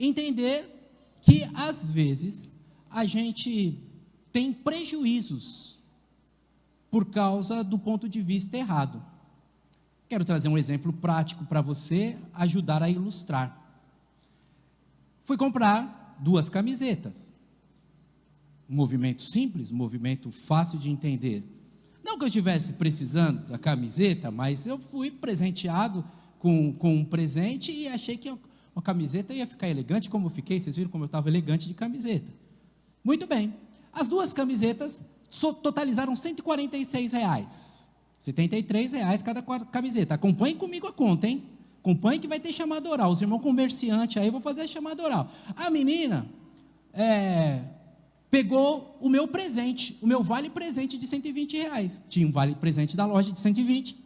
entender que, às vezes, a gente tem prejuízos por causa do ponto de vista errado. Quero trazer um exemplo prático para você ajudar a ilustrar. Fui comprar 2 camisetas. Um movimento simples, um movimento fácil de entender. Não que eu estivesse precisando da camiseta, mas eu fui presenteado com um presente e achei que uma camiseta ia ficar elegante, como eu fiquei. Vocês viram como eu estava elegante de camiseta. Muito bem. As 2 camisetas totalizaram R$146. R$73 cada camiseta. Acompanhe comigo a conta, hein? Acompanhe que vai ter chamada oral. Os irmãos comerciantes aí, eu vou fazer a chamada oral. A menina pegou o meu presente, o meu vale presente de R$120. Tinha um vale presente da loja de 120.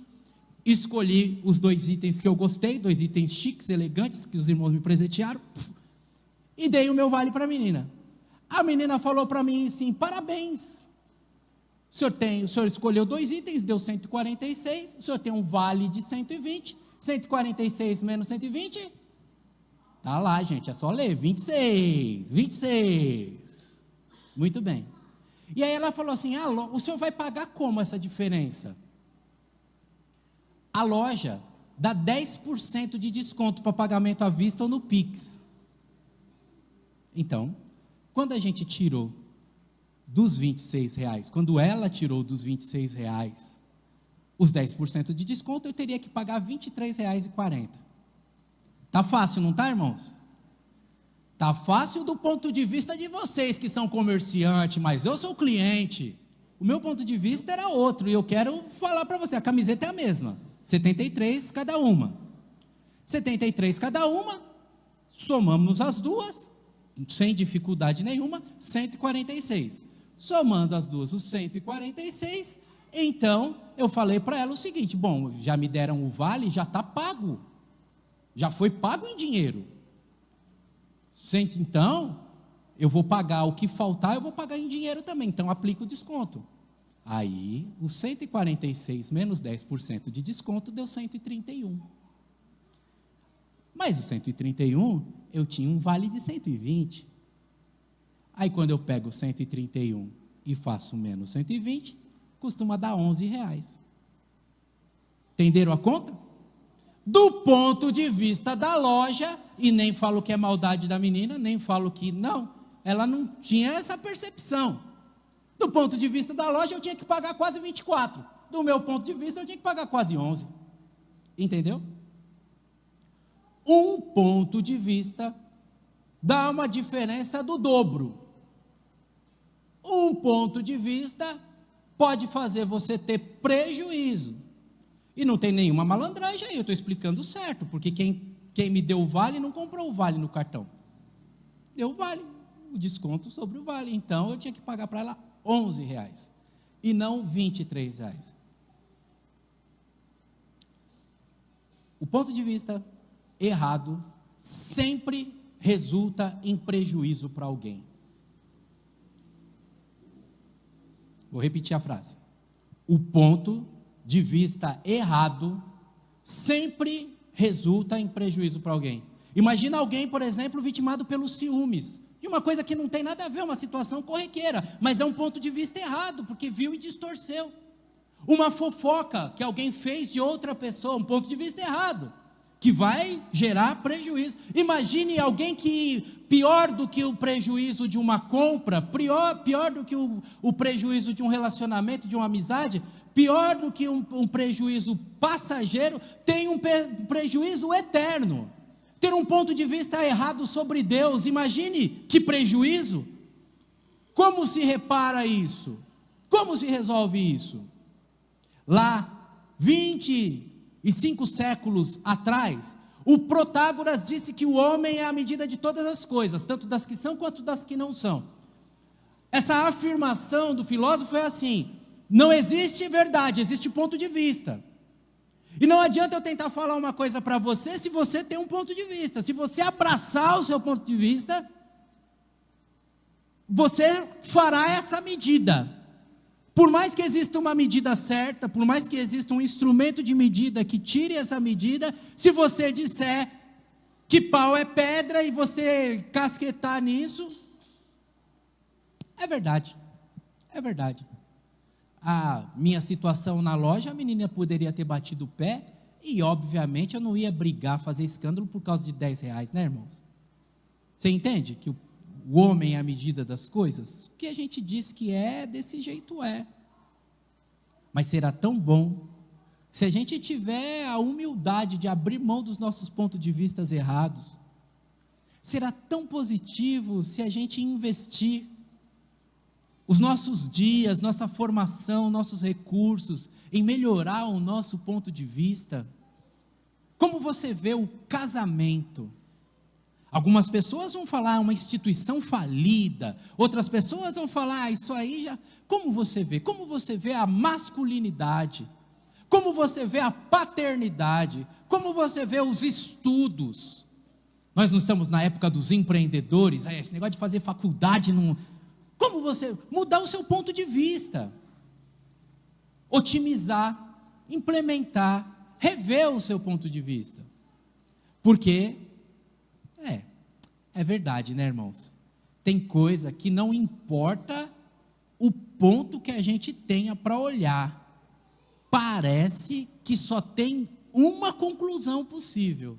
Escolhi os 2 itens que eu gostei, 2 itens chiques, elegantes, que os irmãos me presentearam, e dei o meu vale para a menina. A menina falou para mim assim: parabéns, o senhor escolheu 2 itens, deu 146, o senhor tem um vale de 120, 146 menos 120, tá lá, gente, é só ler, 26. Muito bem. E aí ela falou assim: o senhor vai pagar como essa diferença? A loja dá 10% de desconto para pagamento à vista ou no Pix. Então, quando a gente tirou dos R$26, quando ela tirou dos R$26, os 10% de desconto, eu teria que pagar R$23,40. Tá fácil, não tá, irmãos? Tá fácil do ponto de vista de vocês que são comerciantes, mas eu sou cliente. O meu ponto de vista era outro, e eu quero falar para você, a camiseta é a mesma, 73 cada uma. 73 cada uma, somamos as duas, sem dificuldade nenhuma, 146. Somando as duas, os 146, então eu falei para ela o seguinte: bom, já me deram o vale, já está pago, já foi pago em dinheiro. Então, eu vou pagar o que faltar, eu vou pagar em dinheiro também, então aplico o desconto. Aí, os 146 menos 10% de desconto deu 131. Mas o 131, eu tinha um vale de 120. Aí, quando eu pego 131 e faço menos 120, costuma dar R$11. Entenderam a conta? Do ponto de vista da loja, e nem falo que é maldade da menina, nem falo que não, ela não tinha essa percepção. Do ponto de vista da loja, eu tinha que pagar quase 24. Do meu ponto de vista, eu tinha que pagar quase 11. Entendeu? Um ponto de vista dá uma diferença do dobro. Um ponto de vista pode fazer você ter prejuízo. E não tem nenhuma malandragem aí, eu estou explicando certo, porque quem me deu o vale não comprou o vale no cartão. Deu o vale, o desconto sobre o vale. Então, eu tinha que pagar para ela R$11 e não R$23. O ponto de vista errado sempre resulta em prejuízo para alguém. Vou repetir a frase. O ponto de vista errado sempre resulta em prejuízo para alguém. Imagina alguém, por exemplo, vitimado pelos ciúmes, de uma coisa que não tem nada a ver, uma situação corriqueira, mas é um ponto de vista errado, porque viu e distorceu. Uma fofoca que alguém fez de outra pessoa, um ponto de vista errado, que vai gerar prejuízo. Imagine alguém que, pior do que o prejuízo de uma compra, pior do que o prejuízo de um relacionamento, de uma amizade, pior do que um prejuízo passageiro, tem um prejuízo eterno. Ter um ponto de vista errado sobre Deus, imagine que prejuízo. Como se repara isso? Como se resolve isso? Lá, 25 séculos atrás, o Protágoras disse que o homem é a medida de todas as coisas, tanto das que são quanto das que não são. Essa afirmação do filósofo é assim: não existe verdade, existe ponto de vista. E não adianta eu tentar falar uma coisa para você se você tem um ponto de vista. Se você abraçar o seu ponto de vista, você fará essa medida. Por mais que exista uma medida certa, por mais que exista um instrumento de medida que tire essa medida, se você disser que pau é pedra e você casquetar nisso. É verdade, é verdade. A minha situação na loja, a menina poderia ter batido o pé e, obviamente, eu não ia brigar, fazer escândalo por causa de R$10, né, irmãos? Você entende que o homem é a medida das coisas? O que a gente diz que é, desse jeito é. Mas será tão bom se a gente tiver a humildade de abrir mão dos nossos pontos de vista errados. Será tão positivo se a gente investir os nossos dias, nossa formação, nossos recursos em melhorar o nosso ponto de vista. Como você vê o casamento? Algumas pessoas vão falar uma instituição falida, outras pessoas vão falar isso aí já. Como você vê? Como você vê a masculinidade? Como você vê a paternidade? Como você vê os estudos? Nós não estamos na época dos empreendedores, esse negócio de fazer faculdade não. Como você mudar o seu ponto de vista? Otimizar, implementar, rever o seu ponto de vista. Porque é verdade, né, irmãos? Tem coisa que não importa o ponto que a gente tenha para olhar. Parece que só tem uma conclusão possível.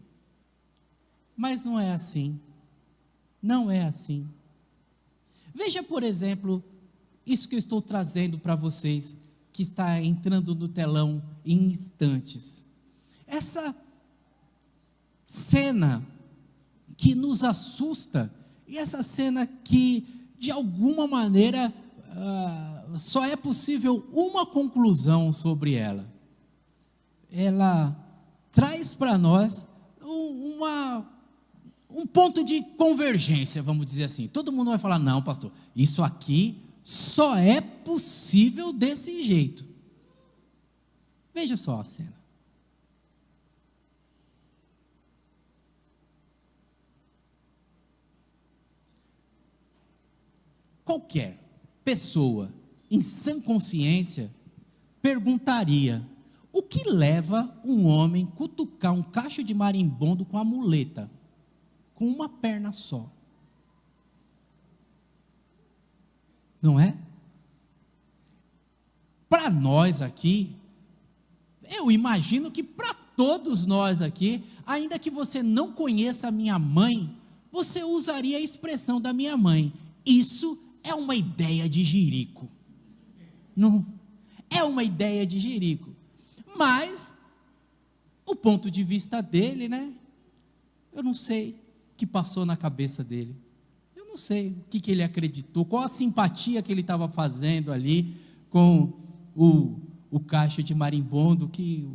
Mas não é assim. Não é assim. Veja, por exemplo, isso que eu estou trazendo para vocês, que está entrando no telão em instantes. Essa cena que nos assusta, e essa cena que, de alguma maneira, só é possível uma conclusão sobre ela. Ela traz para nós um ponto de convergência, vamos dizer assim. Todo mundo vai falar, não, pastor, isso aqui só é possível desse jeito. Veja só a cena. Qualquer pessoa em sã consciência perguntaria: o que leva um homem a cutucar um cacho de marimbondo com a muleta, com uma perna só? Não é? Para nós aqui, eu imagino que para todos nós aqui, ainda que você não conheça a minha mãe, você usaria a expressão da minha mãe: isso é uma ideia de jirico. Não, é uma ideia de jirico. Mas, o ponto de vista dele, né? Eu não sei o que passou na cabeça dele. Eu não sei o que ele acreditou, qual a simpatia que ele estava fazendo ali com o cacho de marimbondo, que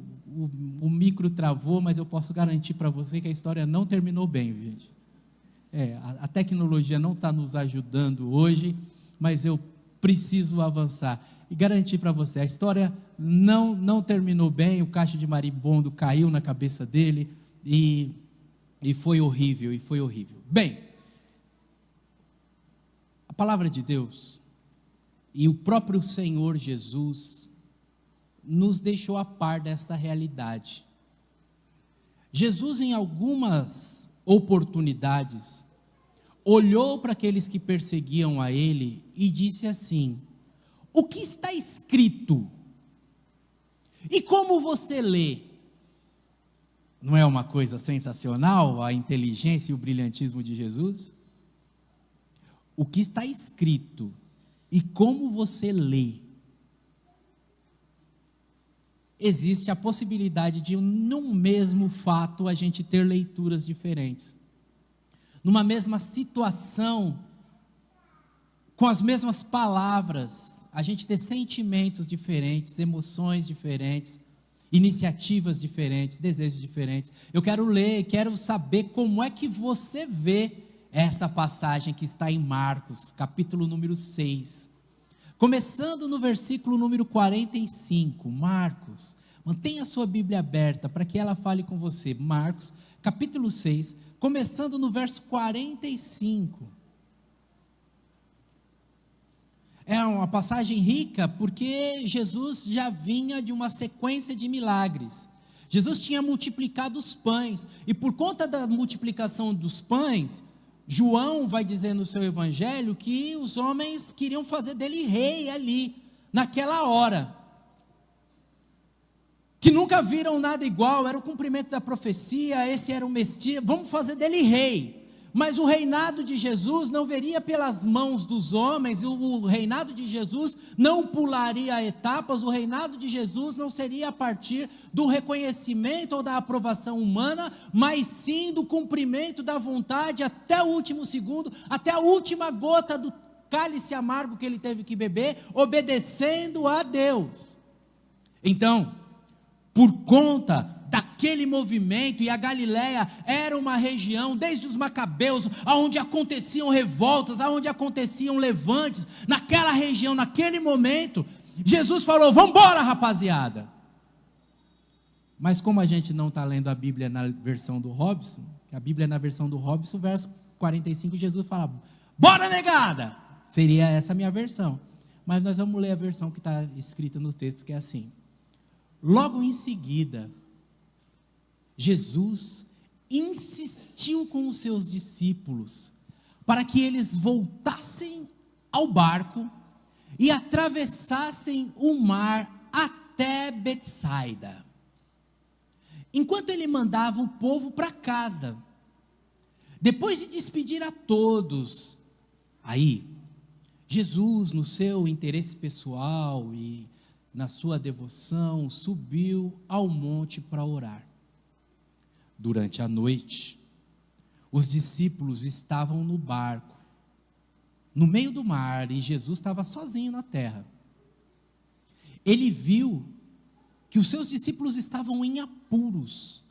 o micro travou, mas eu posso garantir para você que a história não terminou bem, gente. A tecnologia não está nos ajudando hoje, mas eu preciso avançar e garantir para você, a história não terminou bem, o cacho de marimbondo caiu na cabeça dele e foi horrível, Bem, a palavra de Deus e o próprio Senhor Jesus nos deixou a par dessa realidade. Jesus, em algumas oportunidades, olhou para aqueles que perseguiam a ele e disse assim: o que está escrito? E como você lê? Não é uma coisa sensacional a inteligência e o brilhantismo de Jesus? O que está escrito e como você lê? Existe a possibilidade de, num mesmo fato, a gente ter leituras diferentes. Numa mesma situação, com as mesmas palavras, a gente ter sentimentos diferentes, emoções diferentes, iniciativas diferentes, desejos diferentes. Eu quero ler, quero saber como é que você vê essa passagem que está em Marcos, capítulo número 6. Começando no versículo número 45, Marcos, mantenha a sua Bíblia aberta para que ela fale com você. Marcos, capítulo 6, começando no verso 45. É uma passagem rica porque Jesus já vinha de uma sequência de milagres. Jesus tinha multiplicado os pães, e por conta da multiplicação dos pães, João vai dizer no seu evangelho que os homens queriam fazer dele rei ali, naquela hora, que nunca viram nada igual, era o cumprimento da profecia, esse era o Messias, vamos fazer dele rei. Mas o reinado de Jesus não viria pelas mãos dos homens, o reinado de Jesus não pularia etapas, o reinado de Jesus não seria a partir do reconhecimento ou da aprovação humana, mas sim do cumprimento da vontade até o último segundo, até a última gota do cálice amargo que ele teve que beber, obedecendo a Deus. Então, por conta daquele movimento, e a Galileia era uma região, desde os Macabeus, onde aconteciam revoltas, onde aconteciam levantes, naquela região, naquele momento, Jesus falou: vamos embora, rapaziada. Mas como a gente não está lendo a Bíblia na versão do Robson, a Bíblia na versão do Robson, verso 45, Jesus fala: bora, negada. Seria essa a minha versão, mas nós vamos ler a versão que está escrita no texto, que é assim: logo em seguida, Jesus insistiu com os seus discípulos para que eles voltassem ao barco e atravessassem o mar até Betsaida, enquanto ele mandava o povo para casa. Depois de despedir a todos, aí Jesus, no seu interesse pessoal e na sua devoção, subiu ao monte para orar. Durante a noite, os discípulos estavam no barco, no meio do mar, e Jesus estava sozinho na terra. Ele viu que os seus discípulos estavam em apuros,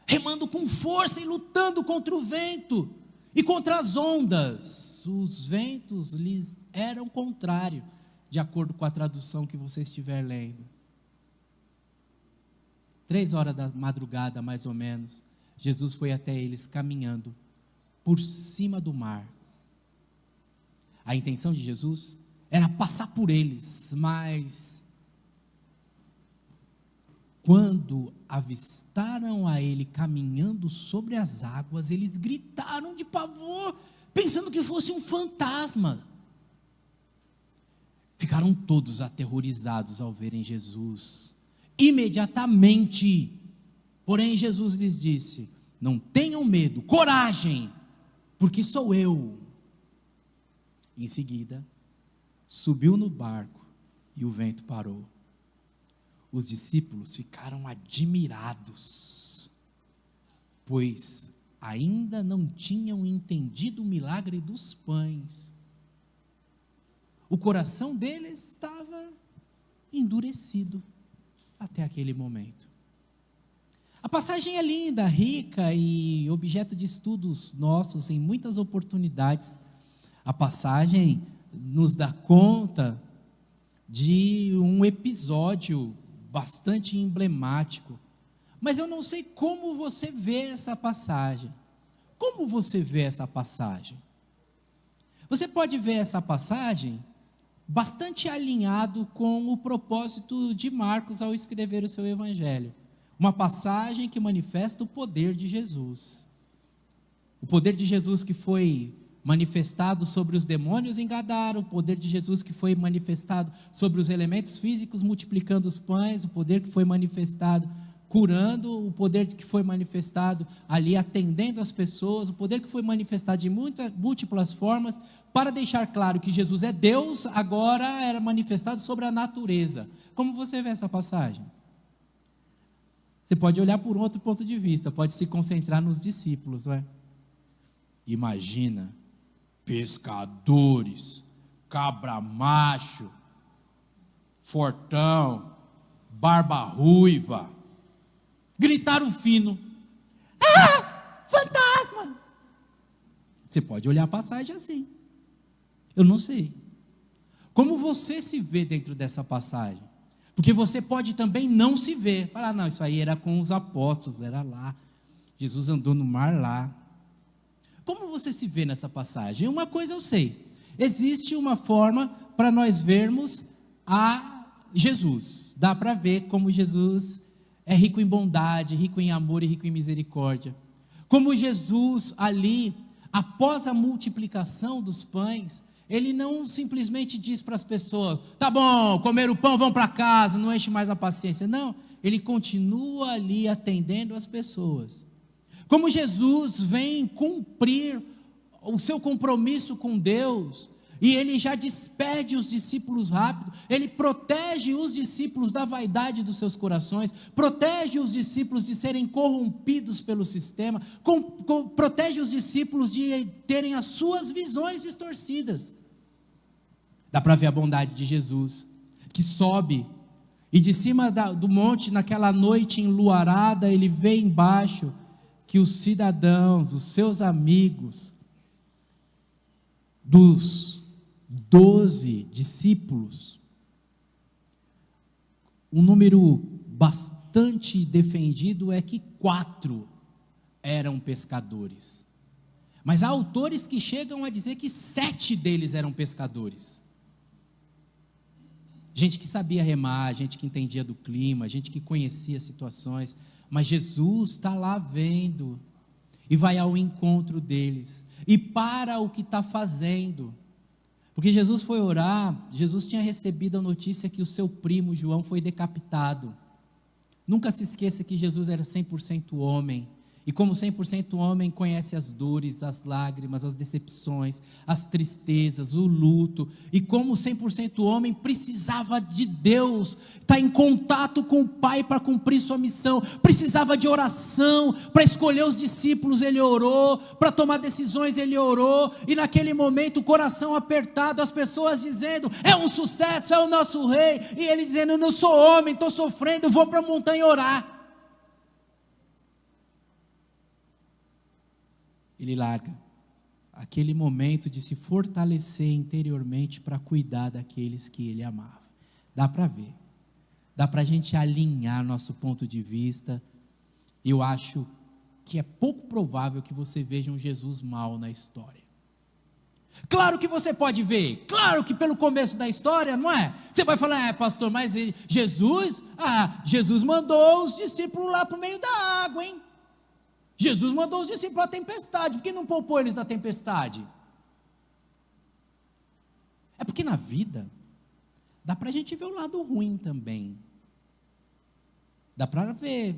remando com força e lutando contra o vento e contra as ondas. Os ventos lhes eram contrários, de acordo com a tradução que você estiver lendo. 3 horas da madrugada, mais ou menos, Jesus foi até eles caminhando por cima do mar. A intenção de Jesus era passar por eles, mas quando avistaram a ele caminhando sobre as águas, eles gritaram de pavor, pensando que fosse um fantasma. Ficaram todos aterrorizados ao verem Jesus. Imediatamente, porém, Jesus lhes disse: não tenham medo, coragem, porque sou eu. Em seguida, subiu no barco e o vento parou. Os discípulos ficaram admirados, pois ainda não tinham entendido o milagre dos pães. O coração deles estava endurecido até aquele momento. A passagem é linda, rica e objeto de estudos nossos em muitas oportunidades. A passagem nos dá conta de um episódio bastante emblemático. Mas eu não sei como você vê essa passagem. Como você vê essa passagem? Você pode ver essa passagem bastante alinhado com o propósito de Marcos ao escrever o seu evangelho. Uma passagem que manifesta o poder de Jesus. O poder de Jesus que foi manifestado sobre os demônios em Gadara, o poder de Jesus que foi manifestado sobre os elementos físicos multiplicando os pães, o poder que foi manifestado curando, o poder que foi manifestado ali atendendo as pessoas, o poder que foi manifestado de múltiplas formas, para deixar claro que Jesus é Deus, agora era manifestado sobre a natureza. Como você vê essa passagem? Você pode olhar por outro ponto de vista, pode se concentrar nos discípulos, não é? Imagina, pescadores, cabra macho, fortão, barba ruiva, gritaram fino: ah, fantasma! Você pode olhar a passagem assim. Eu não sei. Como você se vê dentro dessa passagem? Porque você pode também não se ver. Falar: não, isso aí era com os apóstolos, era lá. Jesus andou no mar lá. Como você se vê nessa passagem? Uma coisa eu sei. Existe uma forma para nós vermos a Jesus. Dá para ver como Jesus é rico em bondade, rico em amor e rico em misericórdia. Como Jesus ali, após a multiplicação dos pães, ele não simplesmente diz para as pessoas: tá bom, comeram o pão, vão para casa, não enche mais a paciência. Não, ele continua ali atendendo as pessoas. Como Jesus vem cumprir o seu compromisso com Deus, e ele já despede os discípulos rápido, ele protege os discípulos da vaidade dos seus corações, protege os discípulos de serem corrompidos pelo sistema, protege os discípulos de terem as suas visões distorcidas. Dá para ver a bondade de Jesus, que sobe, e de cima do monte, naquela noite enluarada, ele vê embaixo, que os cidadãos, os seus amigos, dos 12 discípulos, um número bastante defendido é que 4 eram pescadores, mas há autores que chegam a dizer que 7 deles eram pescadores, gente que sabia remar, gente que entendia do clima, gente que conhecia situações, mas Jesus está lá vendo, e vai ao encontro deles, e para o que está fazendo, porque Jesus foi orar, Jesus tinha recebido a notícia que o seu primo João foi decapitado. Nunca se esqueça que Jesus era 100% homem, e como 100% homem, conhece as dores, as lágrimas, as decepções, as tristezas, o luto, e como 100% homem, precisava de Deus, está em contato com o Pai para cumprir sua missão, precisava de oração, para escolher os discípulos ele orou, para tomar decisões ele orou, e naquele momento o coração apertado, as pessoas dizendo: é um sucesso, é o nosso rei, e ele dizendo: eu não sou homem, estou sofrendo, vou para a montanha orar. Ele larga aquele momento de se fortalecer interiormente para cuidar daqueles que ele amava. Dá para ver, dá para a gente alinhar nosso ponto de vista. Eu acho que é pouco provável que você veja um Jesus mau na história. Claro que você pode ver, claro que pelo começo da história, não é? Você vai falar: pastor, mas Jesus mandou os discípulos lá para o meio da água, hein? Jesus mandou os discípulos para a tempestade, por que não poupou eles da tempestade? É porque na vida, dá para a gente ver o lado ruim também, dá para ver,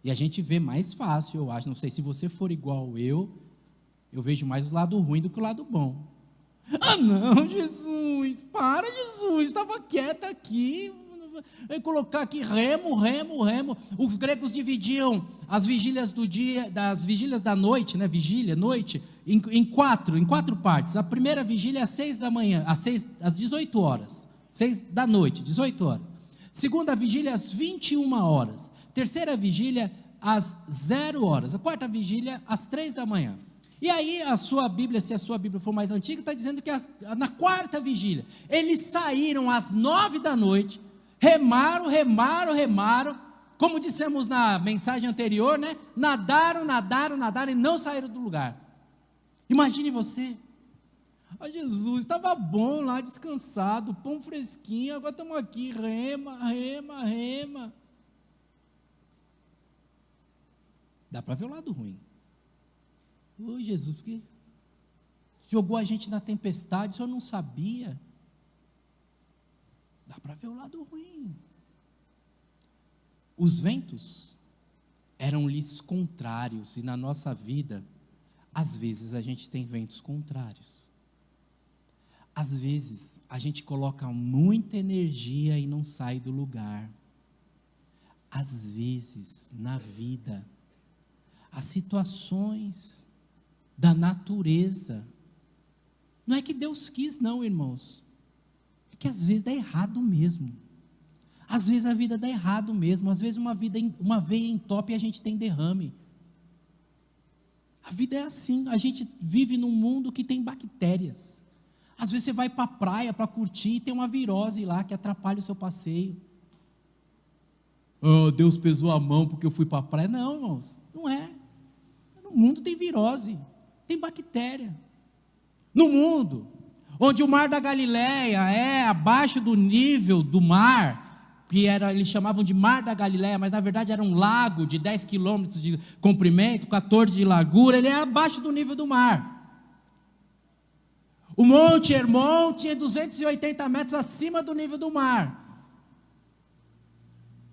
e a gente vê mais fácil, eu acho, não sei se você for igual eu vejo mais o lado ruim do que o lado bom. Ah não, Jesus, para Jesus, estava quieta aqui, vai colocar aqui remo. Os gregos dividiam as vigílias do dia, das vigílias da noite, né? Vigília, noite, em quatro partes. A primeira vigília às 6 da manhã, às 18 horas, 6 da noite, 18 horas. Segunda vigília às 21 horas. Terceira vigília às 0 horas. A quarta vigília às 3 da manhã. E aí a sua Bíblia, se a sua Bíblia for mais antiga, está dizendo que na quarta vigília, eles saíram às 9 da noite, remaram, como dissemos na mensagem anterior, né? Nadaram e não saíram do lugar. Imagine você: Jesus, estava bom lá, descansado, pão fresquinho, agora estamos aqui, rema. Dá para ver o lado ruim. Ô Jesus, porque jogou a gente na tempestade, o senhor não sabia? Dá para ver o lado ruim. Os ventos eram-lhes contrários, e na nossa vida, às vezes a gente tem ventos contrários. Às vezes a gente coloca muita energia e não sai do lugar. Às vezes na vida, as situações da natureza, não é que Deus quis não, irmãos, que às vezes dá errado mesmo, às vezes a vida dá errado mesmo, às vezes uma veia entope e a gente tem derrame, a vida é assim, a gente vive num mundo que tem bactérias, às vezes você vai para a praia para curtir e tem uma virose lá que atrapalha o seu passeio. Oh, Deus pesou a mão porque eu fui para a praia. Não, irmãos, não é, no mundo tem virose, tem bactéria, no mundo onde o mar da Galileia é abaixo do nível do mar, eles chamavam de Mar da Galileia, mas na verdade era um lago de 10 quilômetros de comprimento, 14 de largura, ele era abaixo do nível do mar. O Monte Hermon tinha 280 metros acima do nível do mar.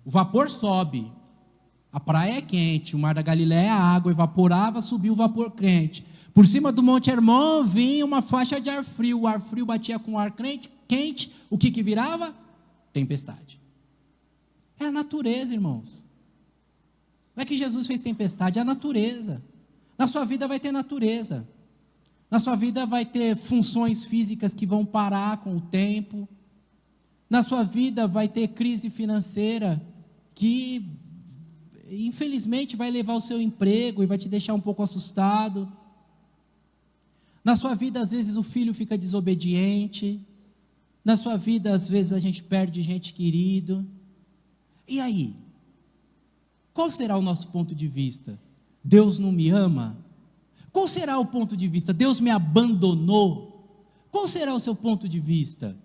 O vapor sobe, a praia é quente, o Mar da Galileia, a água evaporava, subiu o vapor quente. Por cima do Monte Hermon vinha uma faixa de ar frio, o ar frio batia com o ar quente, o que virava? Tempestade. É a natureza, irmãos. Não é que Jesus fez tempestade, é a natureza. Na sua vida vai ter natureza. Na sua vida vai ter funções físicas que vão parar com o tempo. Na sua vida vai ter crise financeira que, infelizmente, vai levar o seu emprego e vai te deixar um pouco assustado. Na sua vida, às vezes, o filho fica desobediente. Na sua vida, às vezes, a gente perde gente querido. E aí? Qual será o nosso ponto de vista? Deus não me ama? Qual será o ponto de vista? Deus me abandonou? Qual será o seu ponto de vista?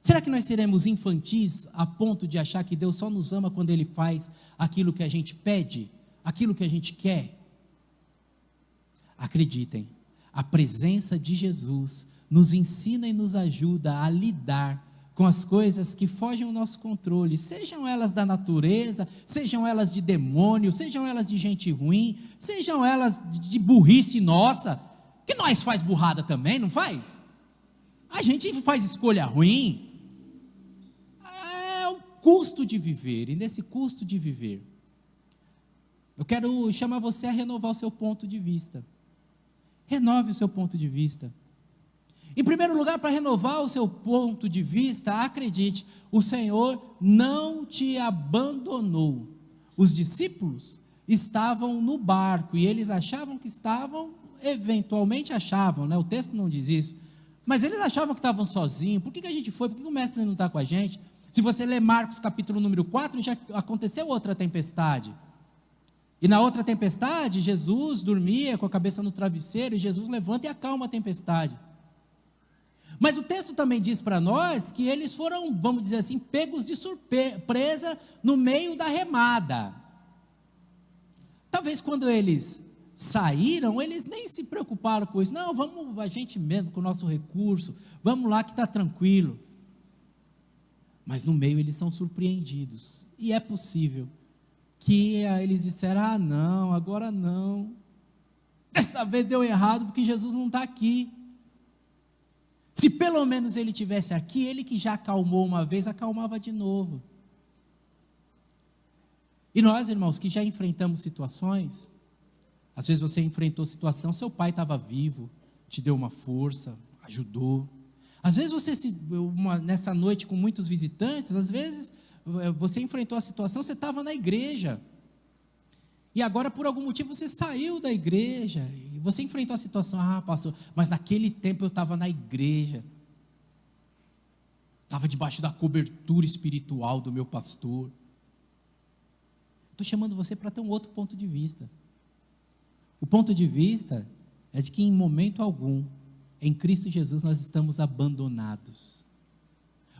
Será que nós seremos infantis a ponto de achar que Deus só nos ama quando Ele faz aquilo que a gente pede, aquilo que a gente quer? Acreditem, a presença de Jesus nos ensina e nos ajuda a lidar com as coisas que fogem ao nosso controle, sejam elas da natureza, sejam elas de demônio, sejam elas de gente ruim, sejam elas de burrice nossa, que nós faz burrada também, não faz? A gente faz escolha ruim. É o custo de viver, e nesse custo de viver, eu quero chamar você a renovar o seu ponto de vista. Renove o seu ponto de vista. Em primeiro lugar, para renovar o seu ponto de vista, acredite, o Senhor não te abandonou. Os discípulos estavam no barco e eles achavam que estavam, eventualmente achavam, né? O texto não diz isso, mas eles achavam que estavam sozinhos. Por que a gente foi? Por que o mestre não está com a gente? Se você ler Marcos capítulo número 4, já aconteceu outra tempestade. E na outra tempestade, Jesus dormia com a cabeça no travesseiro, e Jesus levanta e acalma a tempestade. Mas o texto também diz para nós que eles foram, vamos dizer assim, pegos de surpresa no meio da remada. Talvez quando eles saíram, eles nem se preocuparam com isso. Não, vamos a gente mesmo com o nosso recurso, vamos lá que está tranquilo. Mas no meio eles são surpreendidos. E é possível que eles disseram, não, agora não. Dessa vez deu errado porque Jesus não está aqui. Se pelo menos ele estivesse aqui, ele que já acalmou uma vez, acalmava de novo. E nós, irmãos, que já enfrentamos situações, às vezes você enfrentou situação, seu pai estava vivo, te deu uma força, ajudou. Às vezes você, nessa noite com muitos visitantes, às vezes você enfrentou a situação, você estava na igreja. E agora, por algum motivo, você saiu da igreja, e você enfrentou a situação, pastor, mas naquele tempo eu estava na igreja, estava debaixo da cobertura espiritual do meu pastor. Estou chamando você para ter um outro ponto de vista. O ponto de vista é de que em momento algum, em Cristo Jesus, nós estamos abandonados.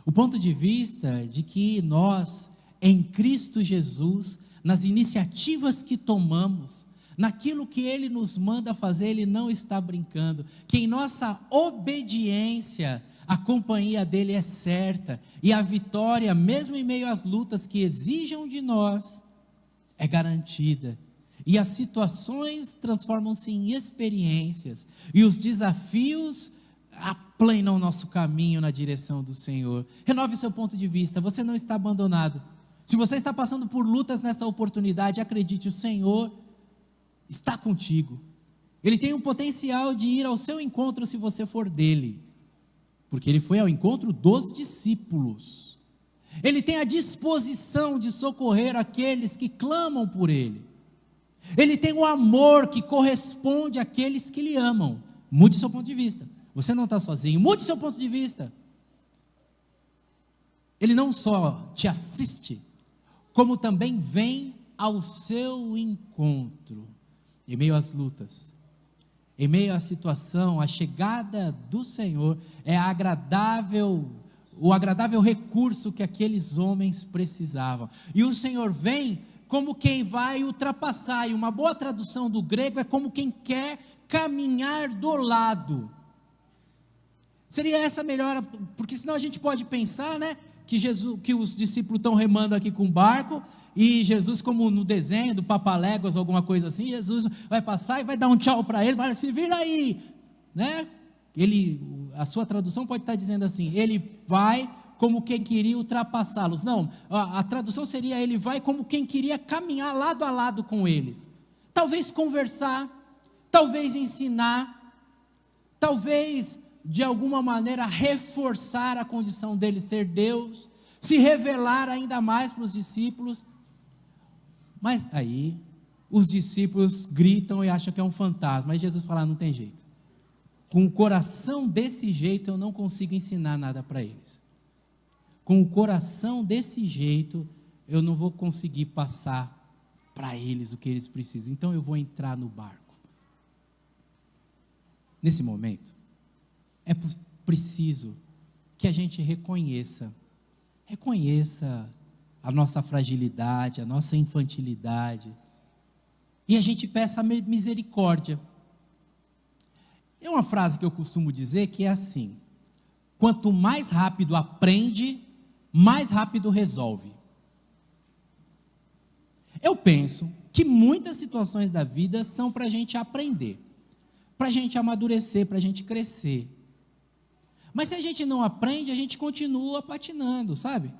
O ponto de vista é de que nós, em Cristo Jesus, nas iniciativas que tomamos, naquilo que Ele nos manda fazer, Ele não está brincando, que em nossa obediência, a companhia dEle é certa, e a vitória, mesmo em meio às lutas que exijam de nós, é garantida, e as situações transformam-se em experiências, e os desafios aplanam o nosso caminho na direção do Senhor. Renove o seu ponto de vista, você não está abandonado. Se você está passando por lutas nessa oportunidade, acredite, o Senhor está contigo. Ele tem um potencial de ir ao seu encontro se você for dele, porque ele foi ao encontro dos discípulos. Ele tem a disposição de socorrer aqueles que clamam por ele. Ele tem o amor que corresponde àqueles que lhe amam. Mude seu ponto de vista. Você não está sozinho, mude seu ponto de vista. Ele não só te assiste, como também vem ao seu encontro, em meio às lutas, em meio à situação. A chegada do Senhor é agradável, o agradável recurso que aqueles homens precisavam. E o Senhor vem como quem vai ultrapassar, e uma boa tradução do grego é como quem quer caminhar do lado. Seria essa melhor, porque senão a gente pode pensar, né, que os discípulos estão remando aqui com o barco, e Jesus, como no desenho do Papaléguas, alguma coisa assim, Jesus vai passar e vai dar um tchau para eles, vai se vira aí, né? A sua tradução pode estar dizendo assim, ele vai como quem queria ultrapassá-los. Não, a tradução seria, ele vai como quem queria caminhar lado a lado com eles. Talvez conversar, talvez ensinar, talvez de alguma maneira reforçar a condição dele ser Deus, se revelar ainda mais para os discípulos. Mas aí os discípulos gritam e acham que é um fantasma. Mas Jesus fala, não tem jeito. Com o coração desse jeito eu não consigo ensinar nada para eles. Com o coração desse jeito eu não vou conseguir passar para eles o que eles precisam. Então eu vou entrar no barco. Nesse momento, é preciso que a gente reconheça a nossa fragilidade, a nossa infantilidade, e a gente peça misericórdia. É uma frase que eu costumo dizer que é assim: quanto mais rápido aprende, mais rápido resolve. Eu penso que muitas situações da vida são para a gente aprender, para a gente amadurecer, para a gente crescer. Mas se a gente não aprende, a gente continua patinando, sabe?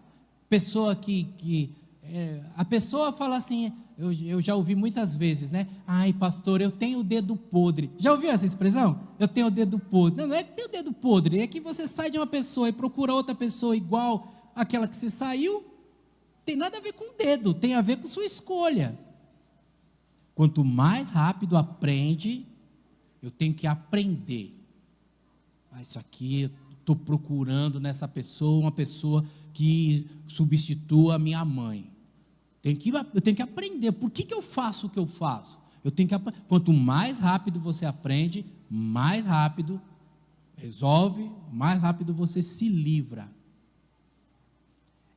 A pessoa fala assim, eu já ouvi muitas vezes, né? Ai, pastor, eu tenho o dedo podre. Já ouviu essa expressão? Eu tenho o dedo podre. Não é que tem o dedo podre, é que você sai de uma pessoa e procura outra pessoa igual àquela que você saiu. Tem nada a ver com o dedo, tem a ver com sua escolha. Quanto mais rápido aprende, eu tenho que aprender. Isso aqui, eu estou procurando nessa pessoa, uma pessoa que substitua a minha mãe. Eu tenho que aprender. Por que eu faço o que eu faço? Quanto mais rápido você aprende, mais rápido resolve, mais rápido você se livra.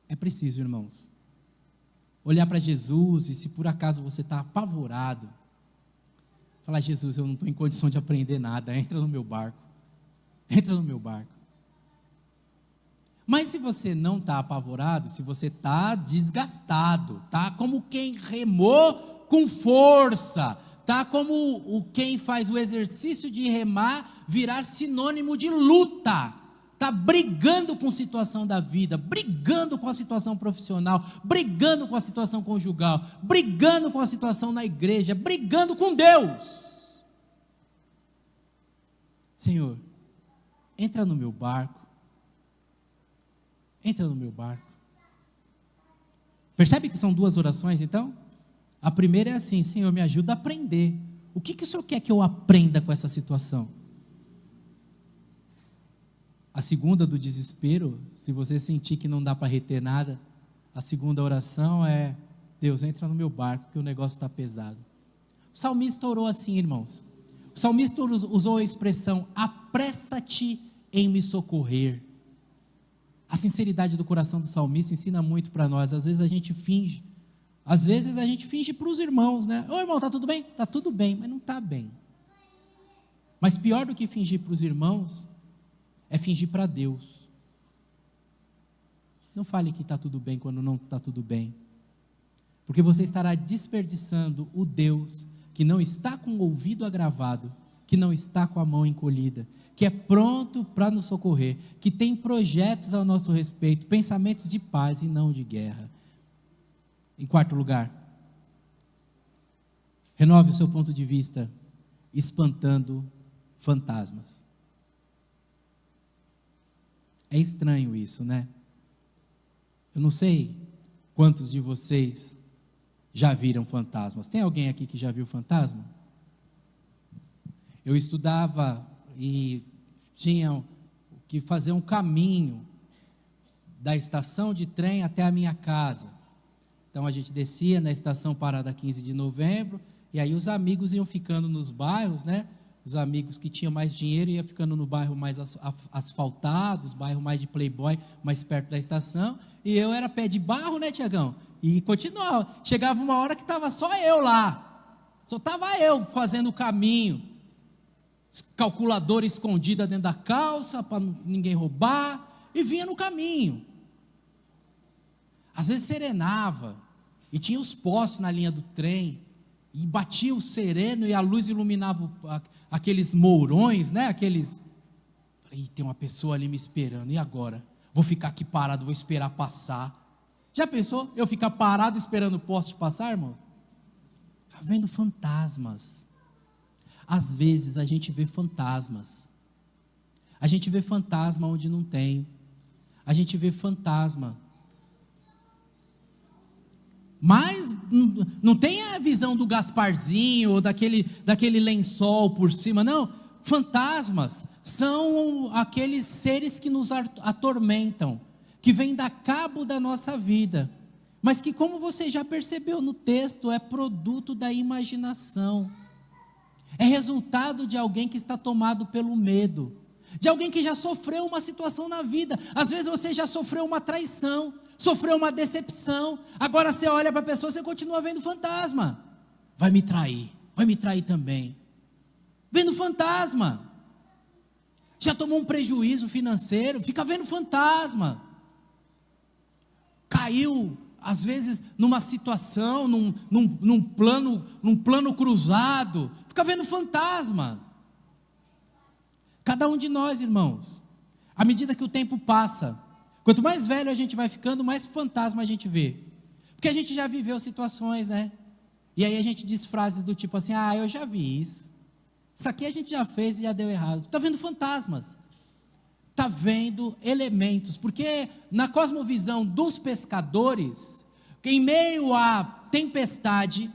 É preciso, irmãos, olhar para Jesus, e se por acaso você está apavorado, falar, Jesus, eu não estou em condição de aprender nada, entra no meu barco. Entra no meu barco. Mas se você não está apavorado, se você está desgastado, está como quem remou com força, está como quem faz o exercício de remar virar sinônimo de luta, está brigando com a situação da vida, brigando com a situação profissional, brigando com a situação conjugal, brigando com a situação na igreja, brigando com Deus. Senhor, entra no meu barco. Entra no meu barco. Percebe que são duas orações, então? A primeira é assim: Senhor, me ajuda a aprender. O que o Senhor quer que eu aprenda com essa situação? A segunda, do desespero, se você sentir que não dá para reter nada, a segunda oração é: Deus, entra no meu barco, que o negócio está pesado. O salmista orou assim, irmãos. O salmista usou a expressão: apressa-te em me socorrer. A sinceridade do coração do salmista ensina muito para nós. Às vezes a gente finge para os irmãos, né? Ô irmão, está tudo bem? Está tudo bem, mas não está bem. Mas pior do que fingir para os irmãos é fingir para Deus. Não fale que está tudo bem quando não está tudo bem, porque você estará desperdiçando o Deus que não está com o ouvido agravado, que não está com a mão encolhida, que é pronto para nos socorrer, que tem projetos ao nosso respeito, pensamentos de paz e não de guerra. Em quarto lugar, renove o seu ponto de vista, espantando fantasmas. É estranho isso, né? Eu não sei quantos de vocês já viram fantasmas. Tem alguém aqui que já viu fantasma? Eu estudava e tinha que fazer um caminho da estação de trem até a minha casa. Então a gente descia na estação Parada 15 de Novembro, e aí os amigos iam ficando nos bairros, né, Os amigos que tinham mais dinheiro ia ficando no bairro mais asfaltado, os bairros mais de playboy, mais perto da estação, e eu era pé de barro, né, Tiagão? E continuava, chegava uma hora que estava só eu lá, só estava eu fazendo o caminho, calculadora escondida dentro da calça, para ninguém roubar, e vinha no caminho. Às vezes serenava, e tinha os postes na linha do trem, e batia o sereno, e a luz iluminava aqueles mourões, né, Ih, tem uma pessoa ali me esperando, e agora? Vou ficar aqui parado, vou esperar passar. Já pensou, eu ficar parado esperando o poste passar, irmãos? Está vendo fantasmas. Às vezes a gente vê fantasmas. A gente vê fantasma onde não tem. A gente vê fantasma. Mas não tem a visão do Gasparzinho ou daquele lençol por cima, não. Fantasmas são aqueles seres que nos atormentam, que vêm dar cabo da nossa vida, mas que, como você já percebeu no texto, é produto da imaginação, é resultado de alguém que está tomado pelo medo, de alguém que já sofreu uma situação na vida. Às vezes você já sofreu uma traição, sofreu uma decepção, agora você olha para a pessoa, você continua vendo fantasma, vai me trair também, vendo fantasma. Já tomou um prejuízo financeiro, fica vendo fantasma. Caiu, às vezes, numa situação, num plano cruzado, fica vendo fantasma. Cada um de nós, irmãos, à medida que o tempo passa, quanto mais velho a gente vai ficando, mais fantasma a gente vê, porque a gente já viveu situações, né? E aí a gente diz frases do tipo assim: ah, eu já vi isso aqui a gente já fez e já deu errado. Está vendo fantasmas, está vendo elementos, porque na cosmovisão dos pescadores, em meio à tempestade,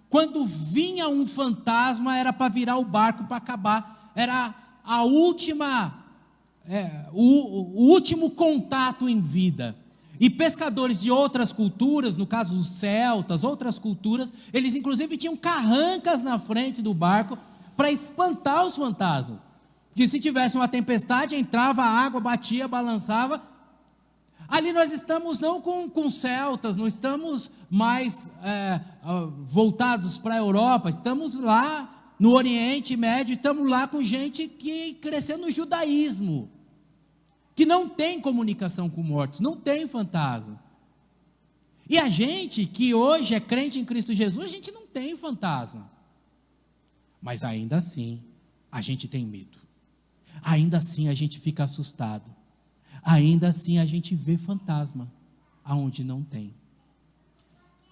quando vinha um fantasma, era para virar o barco para acabar, era a última, o último contato em vida. E pescadores de outras culturas, no caso os celtas, outras culturas, eles inclusive tinham carrancas na frente do barco, para espantar os fantasmas, que se tivesse uma tempestade, entrava a água, batia, balançava. Ali nós estamos não com celtas, não estamos mais voltados para a Europa, estamos lá no Oriente Médio, estamos lá com gente que cresceu no judaísmo, que não tem comunicação com mortos, não tem fantasma. E a gente que hoje é crente em Cristo Jesus, a gente não tem fantasma. Mas ainda assim, a gente tem medo, ainda assim a gente fica assustado, ainda assim a gente vê fantasma, aonde não tem.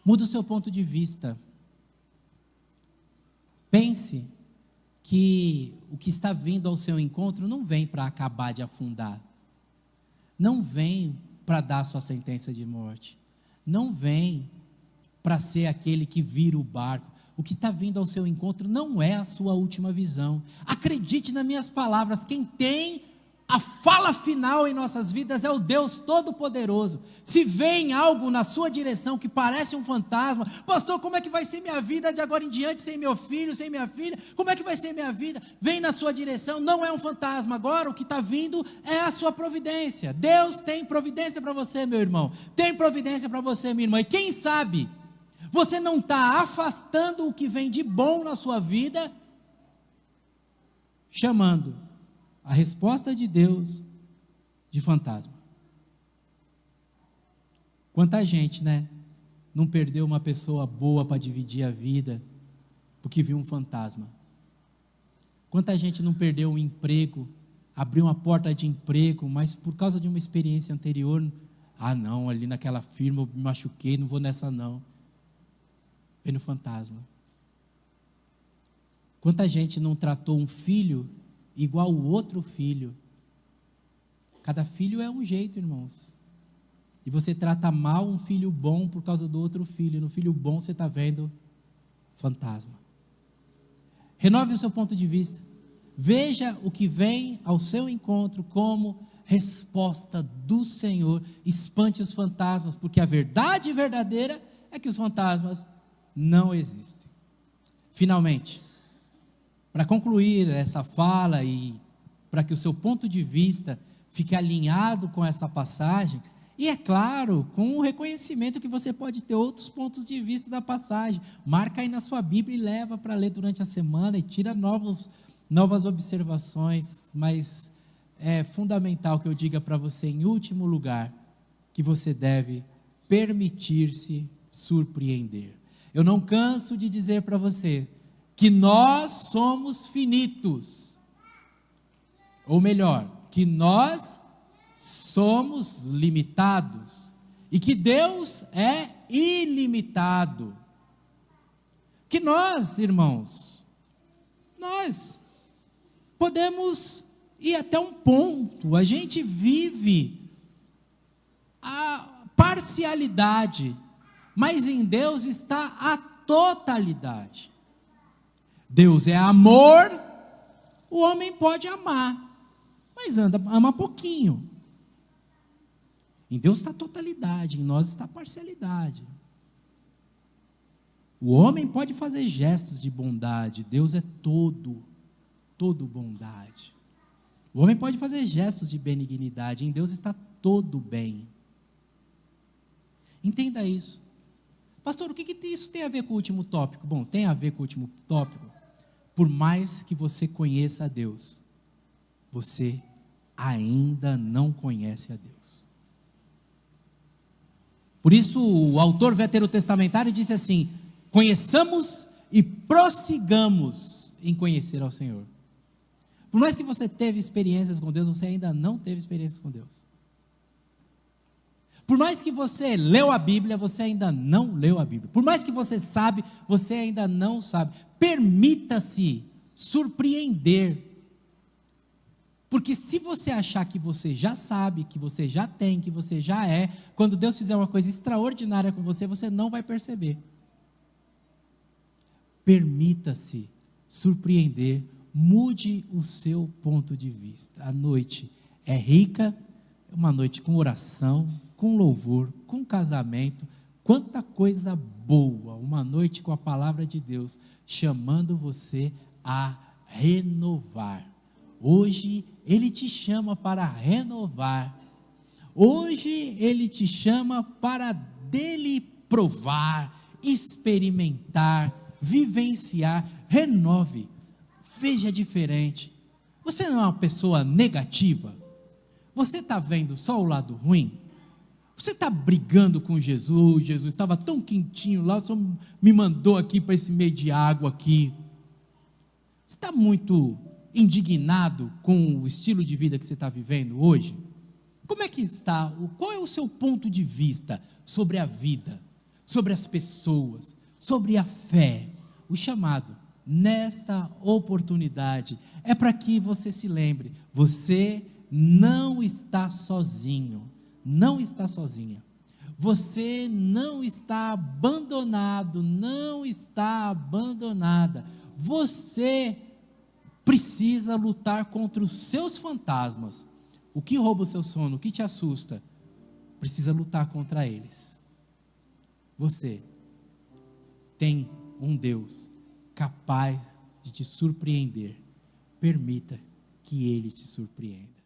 Muda o seu ponto de vista, pense que o que está vindo ao seu encontro não vem para acabar de afundar, não vem para dar sua sentença de morte, não vem para ser aquele que vira o barco. O que está vindo ao seu encontro não é a sua última visão. Acredite nas minhas palavras, quem tem a fala final em nossas vidas é o Deus Todo-Poderoso. Se vem algo na sua direção que parece um fantasma: pastor, como é que vai ser minha vida de agora em diante, sem meu filho, sem minha filha, como é que vai ser minha vida? Vem na sua direção, não é um fantasma. Agora o que está vindo é a sua providência. Deus tem providência para você, meu irmão, tem providência para você, minha irmã, e quem sabe você não está afastando o que vem de bom na sua vida, chamando a resposta de Deus de fantasma. Quanta gente, né, não perdeu uma pessoa boa para dividir a vida, porque viu um fantasma. Quanta gente não perdeu um emprego, abriu uma porta de emprego, mas por causa de uma experiência anterior: ah não, ali naquela firma eu me machuquei, não vou nessa não. Vendo fantasma. Quanta gente não tratou um filho igual o outro filho? Cada filho é um jeito, irmãos. E você trata mal um filho bom por causa do outro filho. No filho bom você está vendo fantasma. Renove o seu ponto de vista. Veja o que vem ao seu encontro como resposta do Senhor. Espante os fantasmas, porque a verdade verdadeira é que os fantasmas não existem. Finalmente, para concluir essa fala e para que o seu ponto de vista fique alinhado com essa passagem, e é claro, com o reconhecimento que você pode ter outros pontos de vista da passagem, marca aí na sua Bíblia e leva para ler durante a semana e tira novas observações, mas é fundamental que eu diga para você, em último lugar, que você deve permitir-se surpreender. Eu não canso de dizer para você que nós somos finitos, ou melhor, que nós somos limitados, e que Deus é ilimitado, que nós, irmãos, nós podemos ir até um ponto, a gente vive a parcialidade, mas em Deus está a totalidade. Deus é amor, o homem pode amar, mas ama pouquinho. Em Deus está a totalidade, em nós está a parcialidade. O homem pode fazer gestos de bondade, Deus é todo bondade. O homem pode fazer gestos de benignidade, em Deus está todo bem. Entenda isso. Pastor, o que isso tem a ver com o último tópico? Bom, tem a ver com o último tópico. Por mais que você conheça a Deus, você ainda não conhece a Deus. Por isso o autor veterotestamentário disse assim: conheçamos e prossigamos em conhecer ao Senhor. Por mais que você teve experiências com Deus, você ainda não teve experiências com Deus. Por mais que você leu a Bíblia, você ainda não leu a Bíblia. Por mais que você sabe, você ainda não sabe. Permita-se surpreender. Porque se você achar que você já sabe, que você já tem, que você já é, quando Deus fizer uma coisa extraordinária com você, você não vai perceber. Permita-se surpreender, mude o seu ponto de vista. A noite é rica, é uma noite com oração, com louvor, com casamento, quanta coisa boa, uma noite com a palavra de Deus, chamando você a renovar. Hoje Ele te chama para renovar, hoje Ele te chama para dele provar, experimentar, vivenciar. Renove, veja diferente. Você não é uma pessoa negativa? Você está vendo só o lado ruim? Você está brigando com Jesus? Jesus estava tão quentinho lá, só me mandou aqui para esse meio de água aqui. Você está muito indignado com o estilo de vida que você está vivendo hoje? Como é que está? Qual é o seu ponto de vista sobre a vida, sobre as pessoas, sobre a fé? O chamado nesta oportunidade é para que você se lembre, você não está sozinho, não está sozinha, você não está abandonado, não está abandonada, você precisa lutar contra os seus fantasmas. O que rouba o seu sono, o que te assusta, precisa lutar contra eles. Você tem um Deus capaz de te surpreender. Permita que Ele te surpreenda.